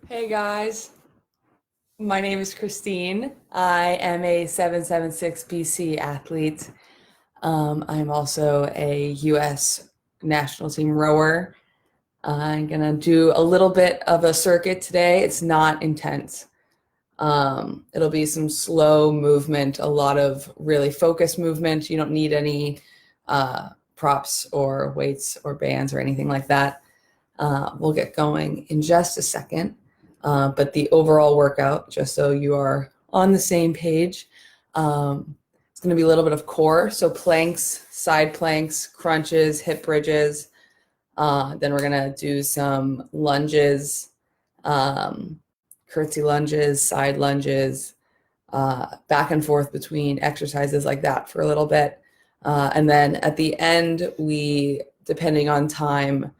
Hey guys, my name is Christine. I am a 776 BC athlete. I'm also a US national team rower. I'm gonna do a little bit of a circuit today. It's not intense. It'll be some slow movement, a lot of really focused movement. You don't need any props or weights or bands or anything like that. We'll get going in just a second. But the overall workout, just so you are on the same page, it's going to be a little bit of core. So planks, side planks, crunches, hip bridges. Then we're going to do some lunges, curtsy lunges, side lunges, back and forth between exercises like that for a little bit. And then at the end, depending on time,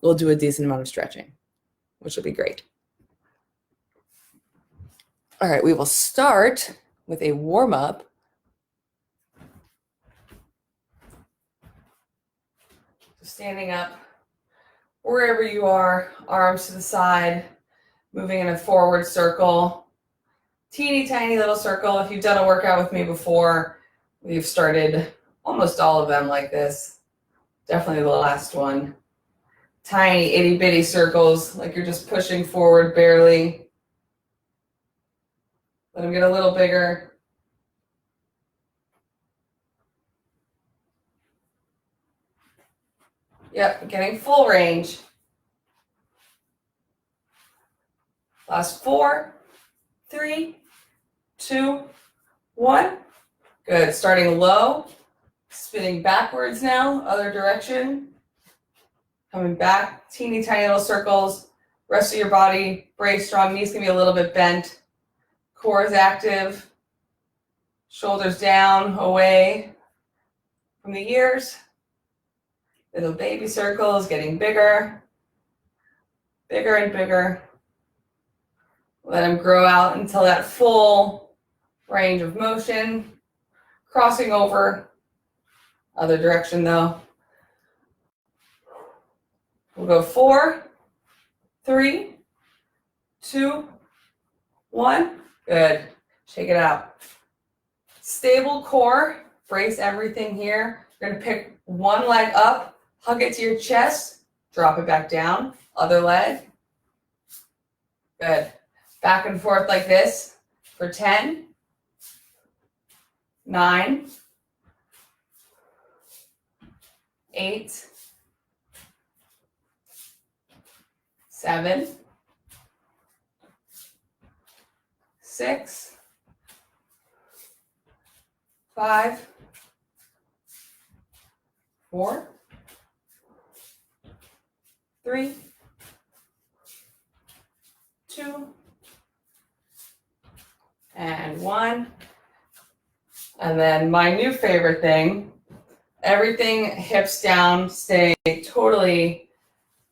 we'll do a decent amount of stretching, which will be great. All right, we will start with a warm-up. Standing up wherever you are, arms to the side, moving in a forward circle. Teeny tiny little circle. If you've done a workout with me before, we've started almost all of them like this. Definitely the last one. Tiny itty bitty circles, like you're just pushing forward barely. Let them get a little bigger. Yep, getting full range. Last 4, 3, 2, 1. Good. Starting low, spinning backwards now, other direction. Coming back, teeny tiny little circles. Rest of your body, brave, strong. Knees can be a little bit bent. Core is active. Shoulders down, away from the ears. Little baby circles, getting bigger. Bigger and bigger. Let them grow out until that full range of motion. Crossing over. Other direction though. We'll go 4, 3, 2, 1. Good. Shake it out. Stable core. Brace everything here. You're going to pick one leg up, hug it to your chest, drop it back down. Other leg. Good. Back and forth like this for 10, 9, 8, 7, 6, 5, 4, 3, 2, and 1. And then my new favorite thing, everything hips down, stay totally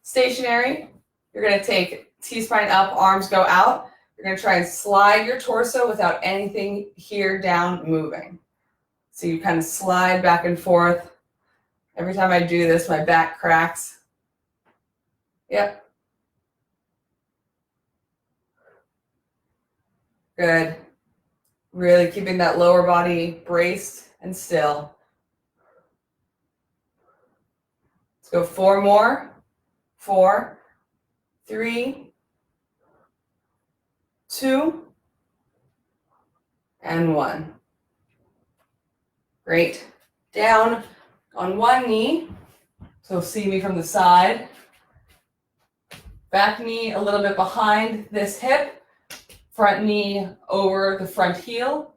stationary. You're going to take T-spine up, arms go out. You're going to try and slide your torso without anything here down moving. So you kind of slide back and forth. Every time I do this, my back cracks. Yep. Good. Really keeping that lower body braced and still. Let's go 4 more. 4, 3, 2, and 1. Great. Down on one knee. So see me from the side. Back knee a little bit behind this hip. Front knee over the front heel.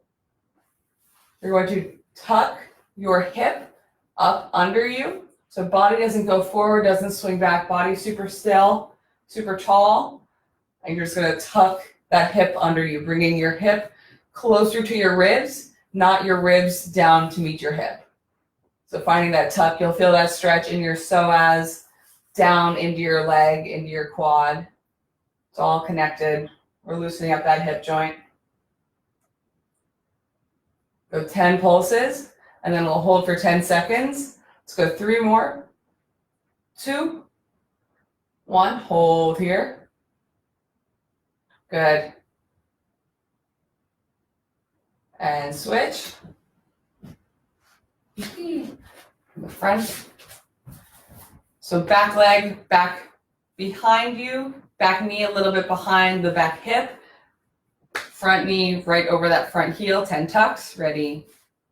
You're going to tuck your hip up under you. So body doesn't go forward, doesn't swing back. Body super still, super tall. And you're just going to tuck that hip under you, bringing your hip closer to your ribs, not your ribs down to meet your hip. So finding that tuck, you'll feel that stretch in your psoas, down into your leg, into your quad. It's all connected. We're loosening up that hip joint. Go 10 pulses, and then we'll hold for 10 seconds. Let's go 3 more. 2, 1, hold here. Good. And switch. The front. So back leg back behind you, back knee a little bit behind the back hip, front knee right over that front heel, 10 tucks, ready,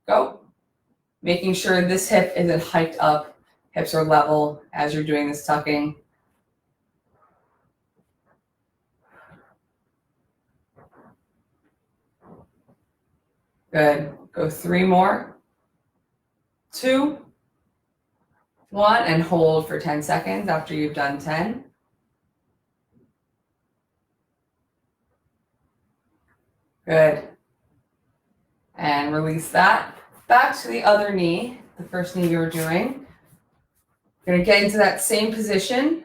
go. Making sure this hip isn't hiked up, hips are level as you're doing this tucking. Good, go 3 more, 2, 1, and hold for 10 seconds after you've done 10. Good. And release that. Back to the other knee, the first knee you were doing. You're gonna get into that same position.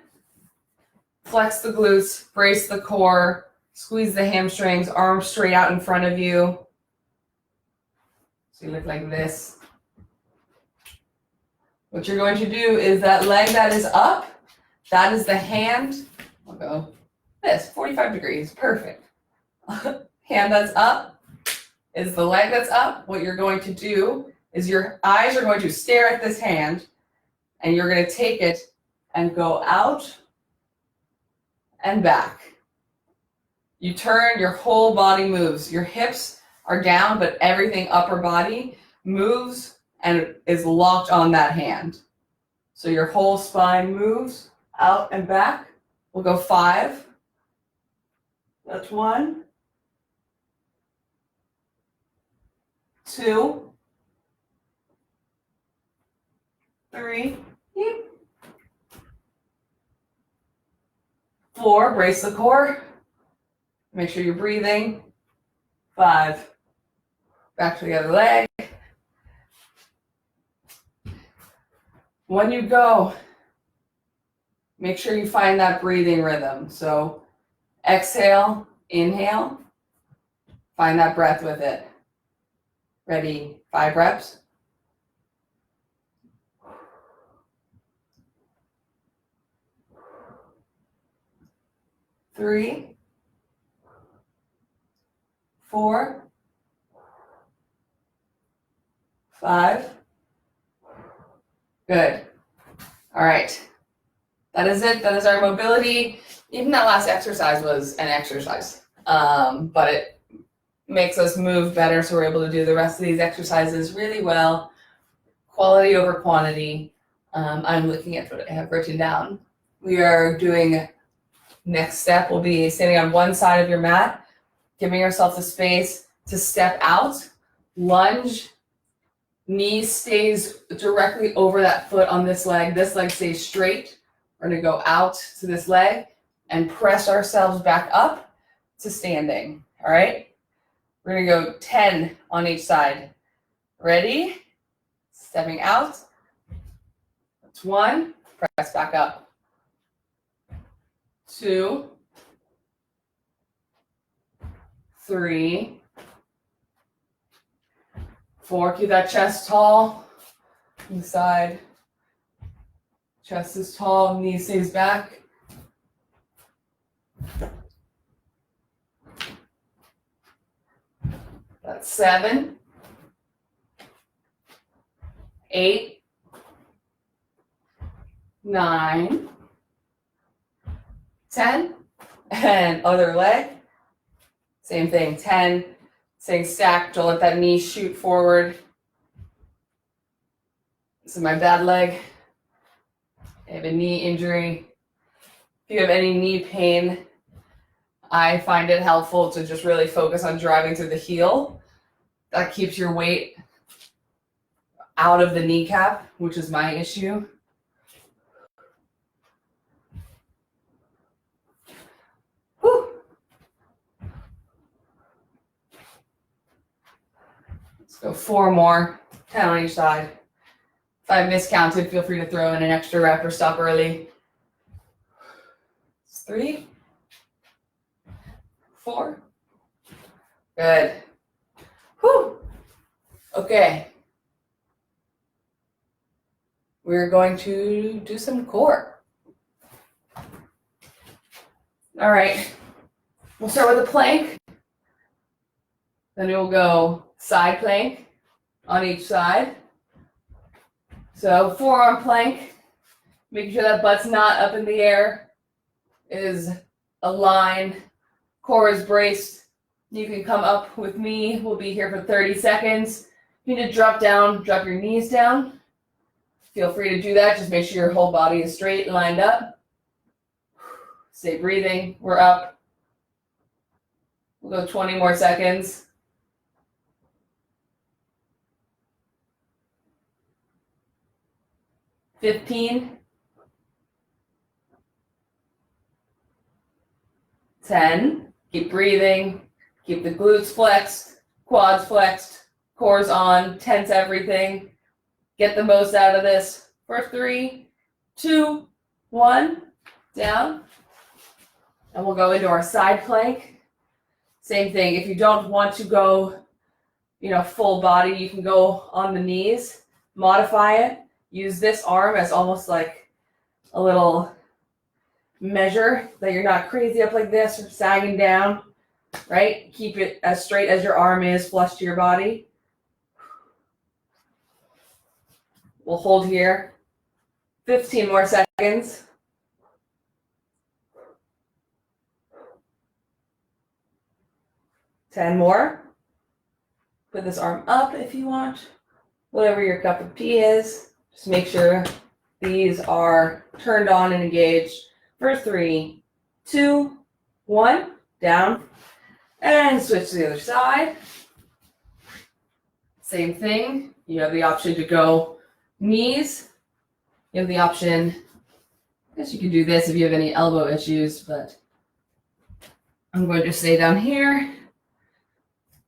Flex the glutes, brace the core, squeeze the hamstrings, arms straight out in front of you. So you look like this. What you're going to do is that leg that is up, that is the hand. I'll go this, 45 degrees, perfect. Hand that's up is the leg that's up. What you're going to do is your eyes are going to stare at this hand and you're going to take it and go out and back. You turn, your whole body moves. Your hips are down, but everything upper body moves and is locked on that hand. So your whole spine moves out and back. We'll go 5. That's 1. 2. 3. 4. Brace the core. Make sure you're breathing. 5. Back to the other leg. When you go, make sure you find that breathing rhythm. So exhale, inhale, find that breath with it. Ready, 5 reps. 3, 4, 5. Good. All right. That is it. That is our mobility. Even that last exercise was an exercise, but it makes us move better, so we're able to do the rest of these exercises really well. Quality over quantity. I'm looking at what I have written down. We are doing, next step will be standing on one side of your mat, giving yourself the space to step out, lunge, knee stays directly over that foot on this leg stays straight. We're gonna go out to this leg and press ourselves back up to standing, all right? We're gonna go 10 on each side. Ready? Stepping out. That's 1, press back up. 2, 3, 4, keep that chest tall. Inside. Chest is tall, knee stays back. That's 7, 8, 9, 10, and other leg. Same thing, 10, staying stacked, don't let that knee shoot forward. This is my bad leg. I have a knee injury. If you have any knee pain, I find it helpful to just really focus on driving through the heel. That keeps your weight out of the kneecap, which is my issue. Whew. Let's go 4 more, 10 on each side. If I miscounted, feel free to throw in an extra rep or stop early. 3, 4. Good. Whew. Okay. We're going to do some core. All right. We'll start with a plank. Then we'll go side plank on each side. So forearm plank, making sure that butt's not up in the air, is aligned, core is braced. You can come up with me. We'll be here for 30 seconds. You need to drop down, drop your knees down. Feel free to do that. Just make sure your whole body is straight, lined up. Stay breathing. We're up. We'll go 20 more seconds. 15. 10. Keep breathing. Keep the glutes flexed, quads flexed, core's on, tense everything. Get the most out of this. For 3, 2, 1, down. And we'll go into our side plank. Same thing. If you don't want to go, full body, you can go on the knees, modify it. Use this arm as almost like a little measure that you're not crazy up like this or sagging down, right? Keep it as straight as your arm is, flush to your body. We'll hold here. 15 more seconds. 10 more. Put this arm up if you want. Whatever your cup of tea is. Just make sure these are turned on and engaged. For 3, 2, 1, down. And switch to the other side. Same thing. You have the option to go knees. You have the option, I guess you can do this if you have any elbow issues, but I'm going to stay down here.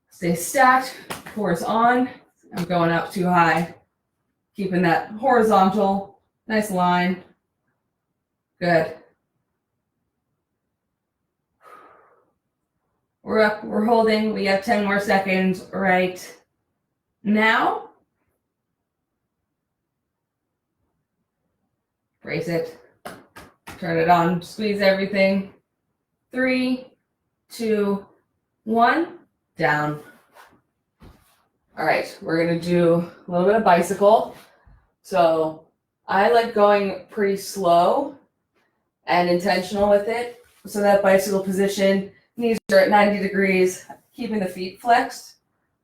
Stay stacked, core's on. I'm going up too high. Keeping that horizontal, nice line. Good. We're up, we're holding. We have 10 more seconds right now. Brace it. Turn it on, squeeze everything. 3, 2, 1, down. All right, we're gonna do a little bit of bicycle. So I like going pretty slow and intentional with it. So that bicycle position, knees are at 90 degrees, keeping the feet flexed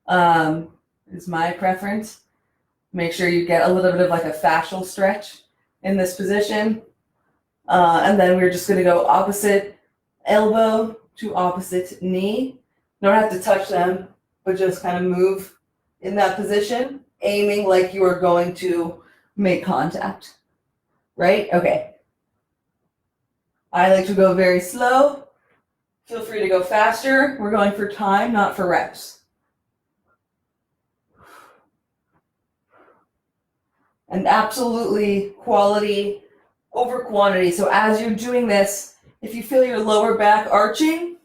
is my preference. Make sure you get a little bit of like a fascial stretch in this position. And then we're just gonna go opposite elbow to opposite knee. Don't have to touch them, but just kind of move in that position, aiming like you are going to make contact, right? Okay. I like to go very slow. Feel free to go faster. We're going for time, not for reps. And absolutely quality over quantity. So as you're doing this, if you feel your lower back arching,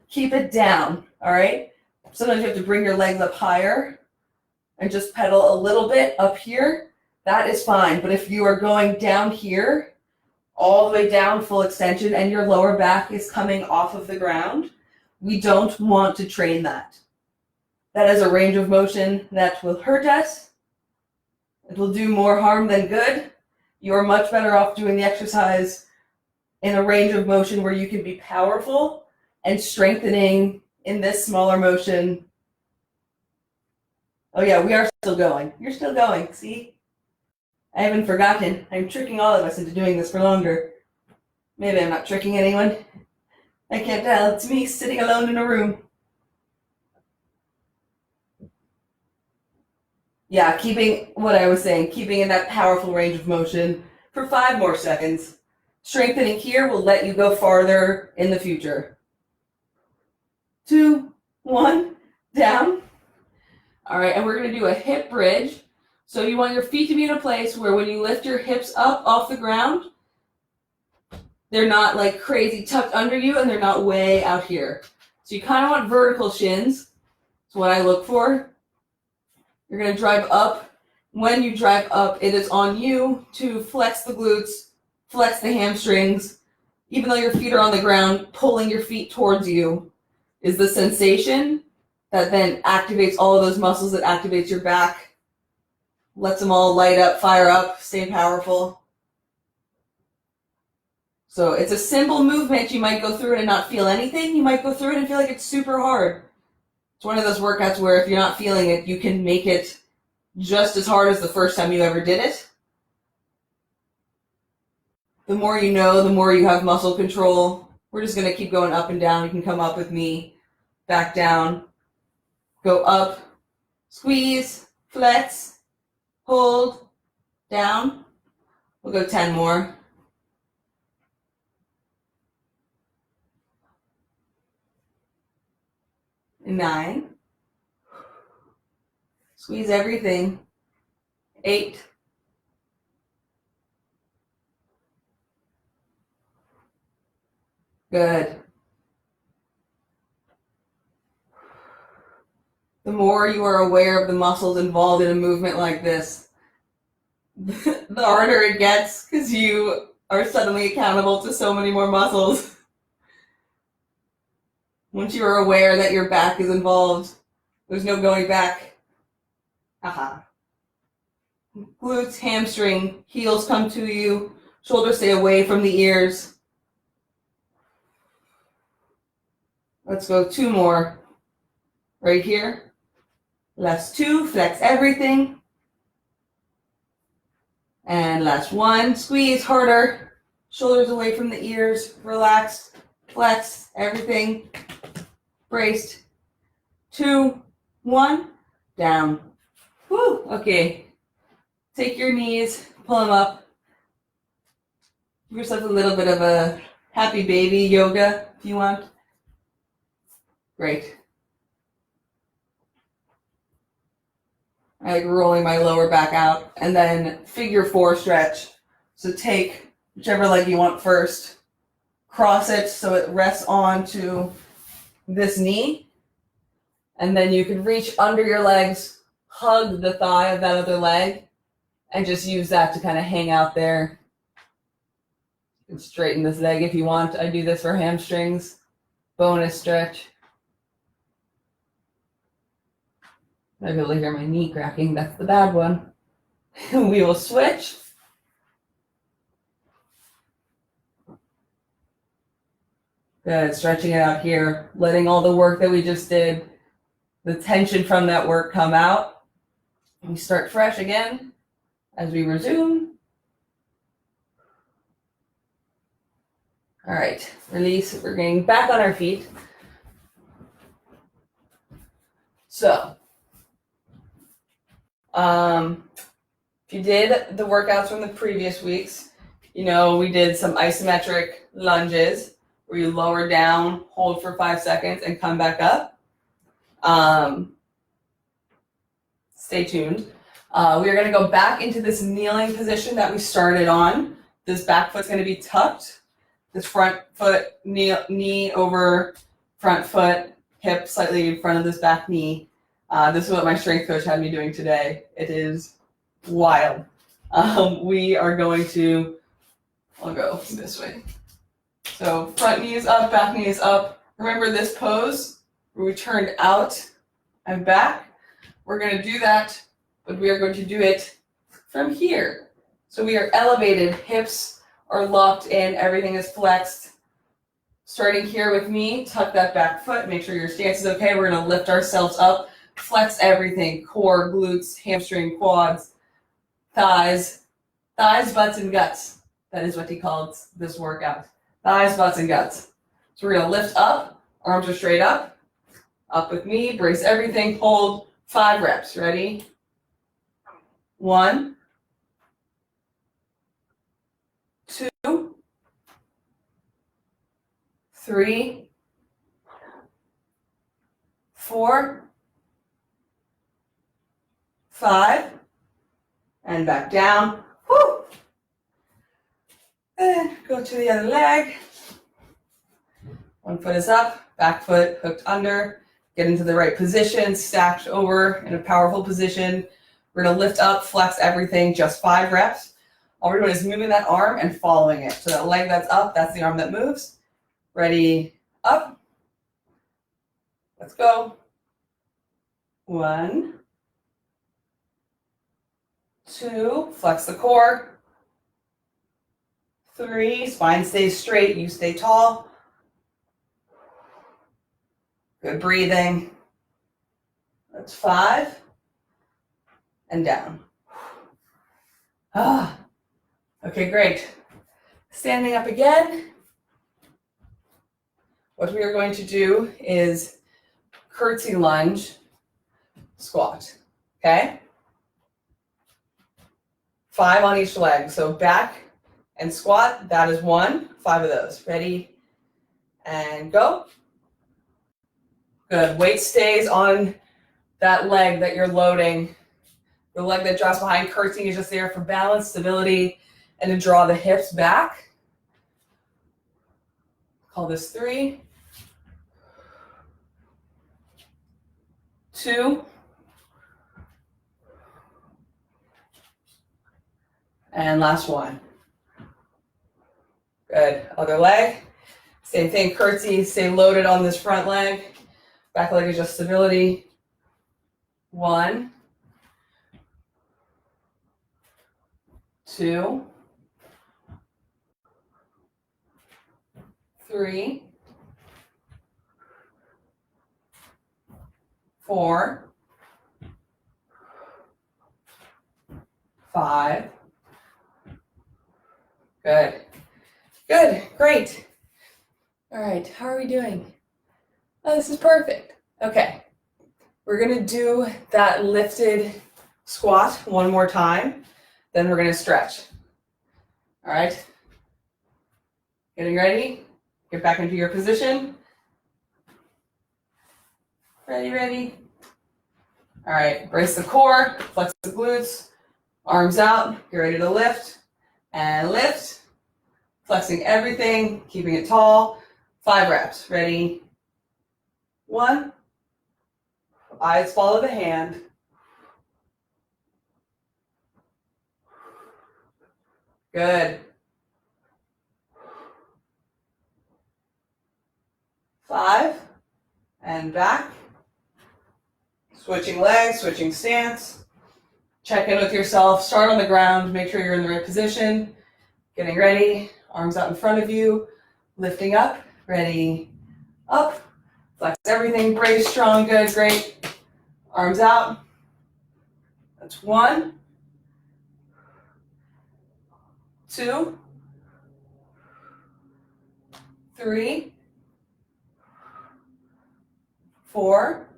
keep it down, all right? Sometimes you have to bring your legs up higher and just pedal a little bit up here. That is fine. But if you are going down here, all the way down, full extension, and your lower back is coming off of the ground, we don't want to train that. That is a range of motion that will hurt us. It will do more harm than good. You are much better off doing the exercise in a range of motion where you can be powerful and strengthening in this smaller motion. Oh yeah, we are still going. You're still going, see? I haven't forgotten. I'm tricking all of us into doing this for longer. Maybe I'm not tricking anyone. I can't tell. It's me sitting alone in a room. Yeah, keeping what I was saying, keeping in that powerful range of motion for 5 more seconds. Strengthening here will let you go farther in the future. 2, 1, down. All right, and we're going to do a hip bridge. So you want your feet to be in a place where when you lift your hips up off the ground, they're not like crazy tucked under you and they're not way out here. So you kind of want vertical shins. That's what I look for. You're going to drive up. When you drive up, it is on you to flex the glutes, flex the hamstrings. even though your feet are on the ground, pulling your feet towards you is the sensation that then activates all of those muscles, that activates your back, lets them all light up, fire up, stay powerful. So it's a simple movement. You might go through it and not feel anything. You might go through it and feel like it's super hard. It's one of those workouts where if you're not feeling it, you can make it just as hard as the first time you ever did it. The more you know, the more you have muscle control. We're just going to keep going up and down. You can come up with me, back down, go up, squeeze, flex, hold, down. We'll go 10 more. 9. Squeeze everything. 8. Good. The more you are aware of the muscles involved in a movement like this, the harder it gets because you are suddenly accountable to so many more muscles. Once you are aware that your back is involved, there's no going back. Aha. Glutes, hamstring, heels come to you, shoulders stay away from the ears. Let's go 2 more. Right here. Last 2, flex everything. And last 1, squeeze harder, shoulders away from the ears, relax, flex everything. Braced. 2, 1, down. Woo, okay. Take your knees, pull them up. Give yourself a little bit of a happy baby yoga if you want. Great. I like rolling my lower back out, and then figure 4 stretch. So take whichever leg you want first, cross it so it rests onto this knee, and then you can reach under your legs, hug the thigh of that other leg, and just use that to kind of hang out there. You can straighten this leg if you want. I do this for hamstrings. Bonus stretch. I'll be able to hear my knee cracking. That's the bad one. We will switch. Good, stretching it out here, letting all the work that we just did, the tension from that work come out. We start fresh again as we resume. All right, release. We're getting back on our feet. So, if you did the workouts from the previous weeks, you know we did some isometric lunges where you lower down, hold for 5 seconds, and come back up. Stay tuned. We are going to go back into this kneeling position that we started on. This back foot's going to be tucked. This front foot, knee over front foot, hip slightly in front of this back knee. This is what my strength coach had me doing today. It is wild. We are going to, I'll go this way. So front knee is up, back knee is up. Remember this pose where we turned out and back? We're going to do that, but we are going to do it from here. So we are elevated, hips are locked in, everything is flexed. Starting here with me, tuck that back foot, make sure your stance is okay. We're going to lift ourselves up, flex everything, core, glutes, hamstring, quads, thighs, butts, and guts. That is what he called this workout. Thighs, butts, and guts. So we're going to lift up, arms are straight up with me, brace everything, hold 5 reps. Ready? 1, 2, 3, 4, 5, and back down. Woo! And go to the other leg. One foot is up, back foot hooked under. Get into the right position, stacked over in a powerful position. We're going to lift up, flex everything, just 5 reps. All we're doing is moving that arm and following it. So that leg that's up, that's the arm that moves. Ready, up. Let's go. 1, 2, flex the core. 3, spine stays straight, you stay tall. Good breathing. That's 5. And down. Okay, great. Standing up again. What we are going to do is curtsy lunge squat, okay? 5 on each leg. So back and squat, that is 1. 5 of those. Ready? And go. Good. Weight stays on that leg that you're loading. The leg that drops behind. Curtsy is just there for balance, stability, and to draw the hips back. Call this 3, 2, and last 1. Good. Other leg. Same thing, curtsy, stay loaded on this front leg. Back leg is just stability. 1, 2, 3, 4, 5. Good. Good. Great. All right. How are we doing? Oh, this is perfect. Okay. We're going to do that lifted squat one more time. Then we're going to stretch. All right. Getting ready? Get back into your position. Ready? All right. Brace the core. Flex the glutes. Arms out. Get ready to lift. And lift. Flexing everything. Keeping it tall. 5 reps. Ready? 1. Eyes follow the hand. 5. And back. Switching legs, switching stance. Check in with yourself. Start on the ground. Make sure you're in the right position. Getting ready. Arms out in front of you. Lifting up. Ready. Up. Flex everything. Brace strong. Good. Great. Arms out. That's 1, 2, 3, 4,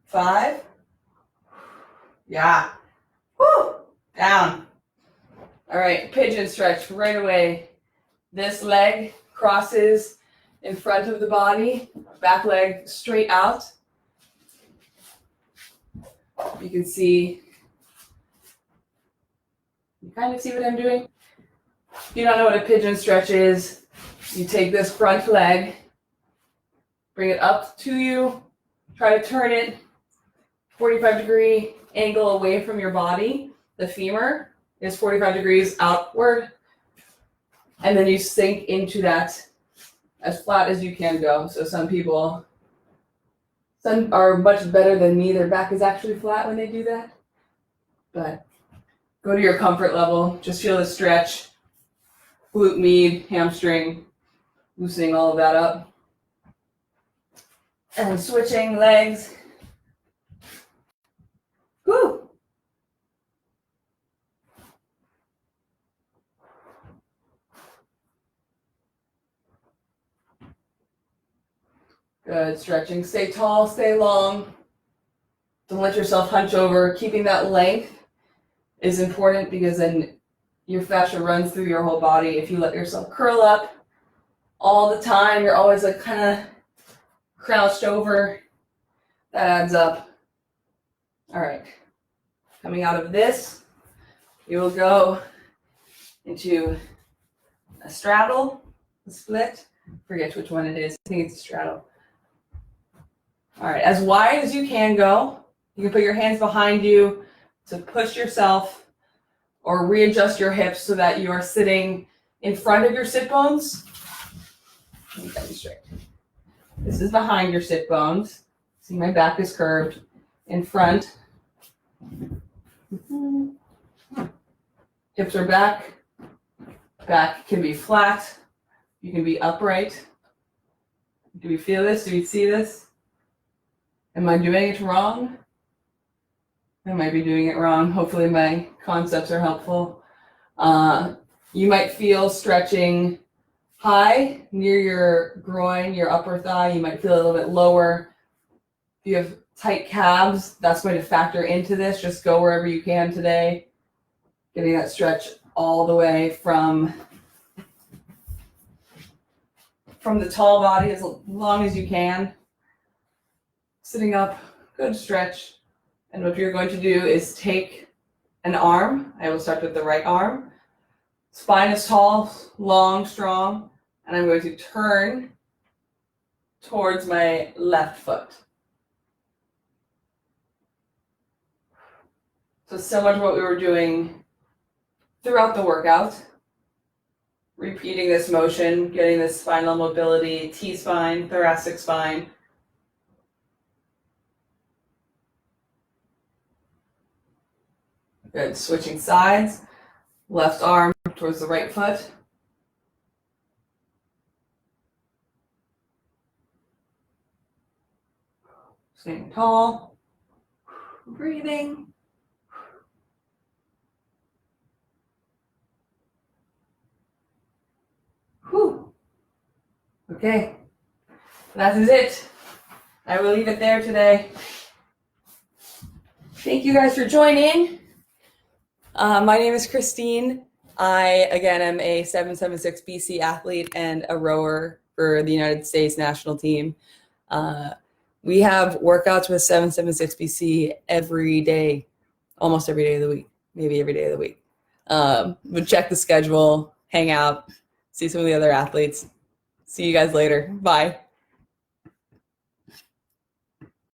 5. Yeah. Woo. Down. All right. Pigeon stretch right away. This leg crosses in front of the body. Back leg straight out. You can see, you kind of see what I'm doing. If you don't know what a pigeon stretch is, you take this front leg, bring it up to you, try to turn it 45-degree angle away from your body. The femur is 45 degrees outward, and then you sink into that as flat as you can go. So some are much better than me. Their back is actually flat when they do that. But go to your comfort level. Just feel the stretch. Glute med, hamstring, loosening all of that up. And switching legs. Woo! Good, stretching. Stay tall, stay long. Don't let yourself hunch over. Keeping that length is important because then your fascia runs through your whole body. If you let yourself curl up all the time, you're always like kind of crouched over, that adds up. All right, coming out of this, you will go into a straddle, a split. Forget which one it is. I think it's a straddle. All right, as wide as you can go. You can put your hands behind you to push yourself or readjust your hips so that you are sitting in front of your sit bones. Let me demonstrate. This is behind your sit bones. See, my back is curved. In front. Hips are back. Back can be flat. You can be upright. Do we feel this? Do we see this? Am I doing it wrong? I might be doing it wrong. Hopefully my concepts are helpful. You might feel stretching high near your groin, your upper thigh. You might feel a little bit lower. If you have tight calves, that's going to factor into this. Just go wherever you can today. Getting that stretch all the way from the tall body as long as you can. Sitting up, good stretch. And what you're going to do is take an arm. I will start with the right arm. Spine is tall, long, strong. And I'm going to turn towards my left foot. So similar to what we were doing throughout the workout. Repeating this motion, getting this spinal mobility, T-spine, thoracic spine. Good, switching sides. Left arm towards the right foot. Staying tall. Breathing. Whew. Okay, that is it. I will leave it there today. Thank you guys for joining. My name is Christine. I, again, am a 776 BC athlete and a rower for the United States national team. We have workouts with 776 BC every day, almost every day of the week, maybe every day of the week. We'll check the schedule, hang out, see some of the other athletes. See you guys later. Bye.